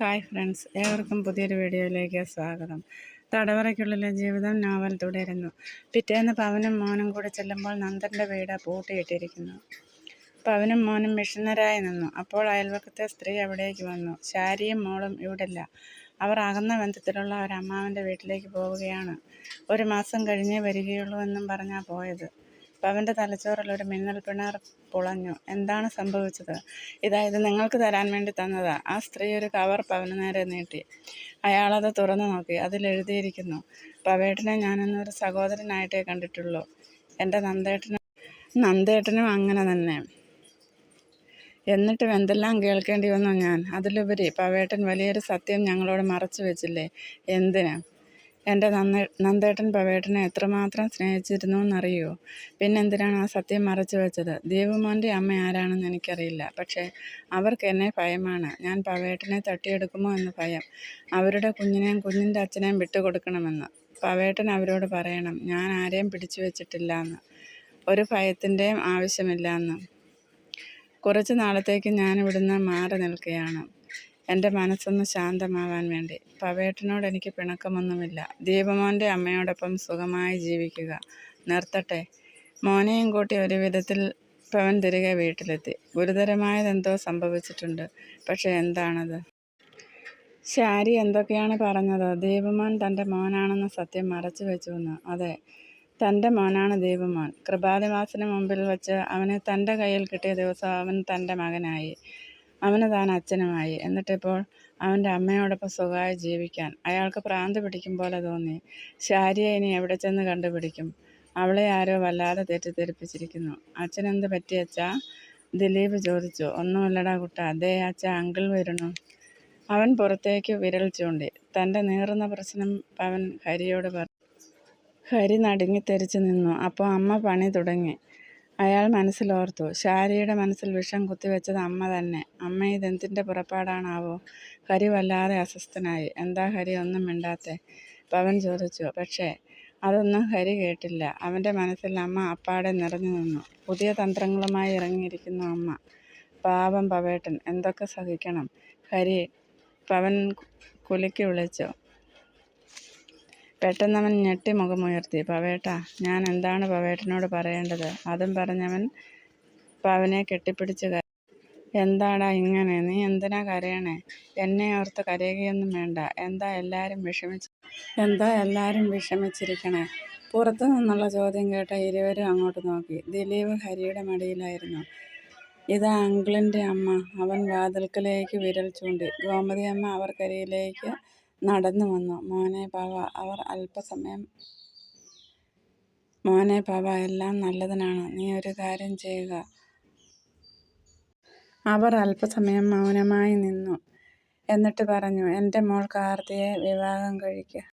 Hi friends, ഏവർക്കും പുതിയൊരു വീഡിയോയിലേക്ക് സ്വാഗതം. തടവറയ്ക്കുള്ളിലെ ജീവിതം നോവൽ തുടരുന്നു. പിറ്റേന്ന് പവനും മോനും കൂടി ചെല്ലുമ്പോൾ നന്ദൻ്റെ വീട് പൂട്ടിയിട്ടിരിക്കുന്നു. പവനും മോനും മിഷനറായി നിന്നു. അപ്പോൾ അയൽവക്കത്തെ സ്ത്രീ അവിടേക്ക് വന്നു. ശാരിയും മോളും ഇവിടില്ല. അവർ അകന്ന ബന്ധത്തിലുള്ള ഒരമ്മാവൻ്റെ വീട്ടിലേക്ക് പോവുകയാണ്. 1 മാസം കഴിഞ്ഞേ വരികയുള്ളൂ എന്നും പറഞ്ഞാ പോയത്. പവൻ്റെ തലച്ചോറിൽ ഒരു മിന്നൽ പിണർ പുളഞ്ഞു. എന്താണ് സംഭവിച്ചത്? ഇത് നിങ്ങൾക്ക് തരാൻ വേണ്ടി തന്നതാ. ആ സ്ത്രീ ഒരു കവർ പവന് നേരെ നീട്ടി. അയാളത് തുറന്നു നോക്കി. അതിലെഴുതിയിരിക്കുന്നു: പവേട്ടനെ ഞാനെന്നൊരു സഹോദരനായിട്ടേ കണ്ടിട്ടുള്ളൂ. എൻ്റെ നന്ദേട്ടനും അങ്ങനെ തന്നെ. എന്നിട്ടും എന്തെല്ലാം കേൾക്കേണ്ടി വന്നു ഞാൻ. അതിലുപരി പവേട്ടൻ വലിയൊരു സത്യം ഞങ്ങളോട് മറച്ചു വെച്ചില്ലേ? എന്തിന്? എൻ്റെ നന്ദേട്ടൻ പവേട്ടനെ എത്രമാത്രം സ്നേഹിച്ചിരുന്നു എന്നറിയോ? പിന്നെന്തിനാണ് ആ സത്യം മറച്ചു വെച്ചത്? ദീപുമോൻ്റെ അമ്മ ആരാണെന്ന് എനിക്കറിയില്ല. പക്ഷേ അവർക്ക് എന്നെ ഭയമാണ്. ഞാൻ പവേട്ടനെ തട്ടിയെടുക്കുമോ എന്ന് ഭയം. അവരുടെ കുഞ്ഞിനെയും കുഞ്ഞിൻ്റെ അച്ഛനെയും വിട്ടുകൊടുക്കണമെന്ന്. പവേട്ടൻ അവരോട് പറയണം, ഞാൻ ആരെയും പിടിച്ചു വെച്ചിട്ടില്ല എന്ന്, ഒരു ഭയത്തിൻ്റെയും ആവശ്യമില്ല എന്ന്. കുറച്ച് നാളത്തേക്ക് ഞാനിവിടുന്ന് മാറി നിൽക്കുകയാണ്, എൻ്റെ മനസ്സൊന്ന് ശാന്തമാവാൻ വേണ്ടി. പവേട്ടനോട് എനിക്ക് പിണക്കമൊന്നുമില്ല. ദീപമോൻ്റെ അമ്മയോടൊപ്പം സുഖമായി ജീവിക്കുക. നിർത്തട്ടെ. മോനെയും കൂട്ടി ഒരു വിധത്തിൽ പവൻ തിരികെ വീട്ടിലെത്തി. ഗുരുതരമായതെന്തോ സംഭവിച്ചിട്ടുണ്ട്. പക്ഷെ എന്താണത്? ശാരി എന്തൊക്കെയാണ് പറഞ്ഞത്? ദീപമോൻ തൻ്റെ മോനാണെന്ന സത്യം മറച്ചു വെച്ചുവെന്ന്. അതെ, തൻ്റെ മോനാണ് ദീപമോൻ. കൃപാതിവാസന് മുമ്പിൽ വച്ച് അവനെ തൻ്റെ കയ്യിൽ കിട്ടിയ ദിവസം അവൻ തൻ്റെ മകനായി. അവന് താൻ അച്ഛനുമായി. എന്നിട്ടിപ്പോൾ അവൻ്റെ അമ്മയോടൊപ്പം സുഖമായി ജീവിക്കാൻ അയാൾക്ക് ഭ്രാന്ത് പിടിക്കും പോലെ തോന്നി. ശാരിയെ ഇനി എവിടെ ചെന്ന് കണ്ടുപിടിക്കും? അവളെ ആരോ വല്ലാതെ തെറ്റിദ്ധരിപ്പിച്ചിരിക്കുന്നു. അച്ഛനെന്ത് പറ്റി അച്ഛാ? ദിലീപ് ചോദിച്ചു. ഒന്നുമില്ലടാ കുട്ടാ, ദേ അച്ഛാ, അങ്കിൾ വരുന്നു. അവൻ പുറത്തേക്ക് വിരൽ ചൂണ്ടി. തൻ്റെ നീറുന്ന പ്രശ്നം പവൻ ഹരിയോട് പറഞ്ഞു. ഹരി നടുങ്ങിത്തെറിച്ച് നിന്നു. അപ്പോൾ അമ്മ പണി തുടങ്ങി. അയാൾ മനസ്സിലോർത്തു, ശാരിയുടെ മനസ്സിൽ വിഷം കുത്തിവെച്ചത് അമ്മ തന്നെ. അമ്മ ഇതെന്തിൻ്റെ പുറപ്പാടാണാവോ? ഹരി വല്ലാതെ അസ്വസ്ഥനായി. എന്താ ഹരി ഒന്നും മിണ്ടാത്തെ? പവൻ ചോദിച്ചു. പക്ഷേ അതൊന്നും ഹരി കേട്ടില്ല. അവൻ്റെ മനസ്സിൽ അമ്മ അപ്പാടെ നിറഞ്ഞു നിന്നു. പുതിയ തന്ത്രങ്ങളുമായി ഇറങ്ങിയിരിക്കുന്നു അമ്മ. പാവം പവേട്ടൻ എന്തൊക്കെ സഹിക്കണം. ഹരി, പവൻ കുലുക്കി വിളിച്ചു. പെട്ടെന്നവൻ ഞെട്ടി മുഖമുയർത്തി. പവേട്ടാ, ഞാൻ എന്താണ് പവേട്ടനോട് പറയേണ്ടത്? അതും പറഞ്ഞവൻ പവനെ കെട്ടിപ്പിടിച്ച് കരഞ്ഞു. എന്താടാ ഇങ്ങനെ? നീ എന്തിനാ കരയണേ? എന്നെ ഓർത്ത് കരയുകയൊന്നും വേണ്ട. എന്താ എല്ലാവരും വിഷമിച്ചിരിക്കണേ? പുറത്തു നിന്നുള്ള ചോദ്യം കേട്ട ഇരുവരും അങ്ങോട്ട് നോക്കി. ദിലീപ് ഹരിയുടെ മടിയിലായിരുന്നു. ഇതാ അങ്കിളിൻ്റെ അമ്മ. അവൻ വാതിൽക്കലേക്ക് വിരൽ ചൂണ്ടി. ഗോമതി അമ്മ അവർക്കരികിലേക്ക് നടന്നു വന്നു. മോനെ പവ, എല്ലാം നല്ലതിനാണ്. നീ ഒരു കാര്യം ചെയ്യുക. അവർ അല്പസമയം മൗനമായി നിന്നു. എന്നിട്ട് പറഞ്ഞു, എൻ്റെ മോൾ കാർത്തിയെ വിവാഹം കഴിക്കുക.